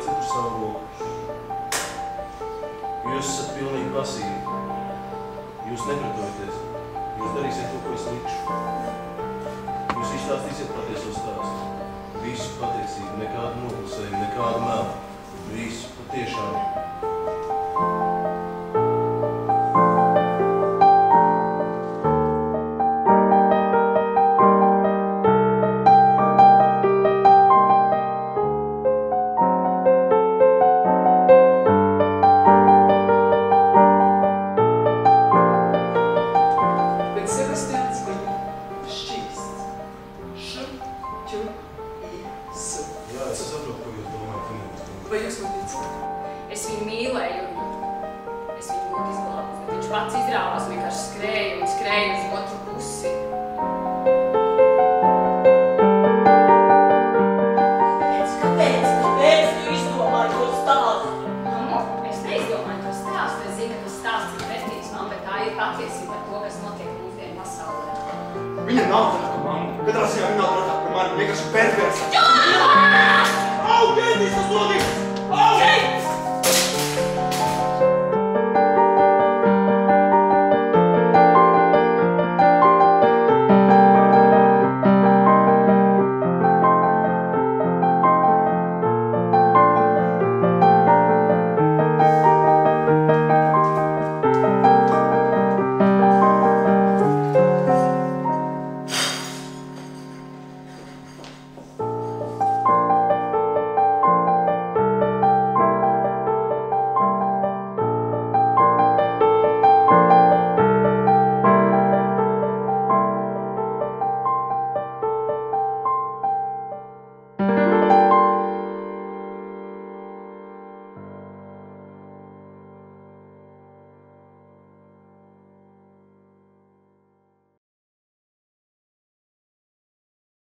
lieciet citur savu roku. Jūs esat pilnīgi pasīvi. Jūs nepretojaties. Jūs darīsiet to, ko es likšu. Jūs izstāstīsiet patieso stāstu. Visu patiesību, nekādu noklusējumu, nekādu melu. Visu patiešām. Vai jūs man ticat? Es viņu mīlēju un es viņu būtu izglābus, bet viņš pats izrāvās un vienkārši skrēja un skrēja uz otru pusi. Kāpēc tu izdomāji to stāstu? Mammu, es neizdomāju to stāstu. Es zinu, ka tas stāsts ir vestīgs man, bet tā ir patiesība par to, kas notiek mūsdienu pasaulē. Viņa nav tāda, ka mamma. Katrā ziņā viņa nav tāda, ka man vienkārši perversa. Jā! Au, Gēdīs, tas notiks! Au!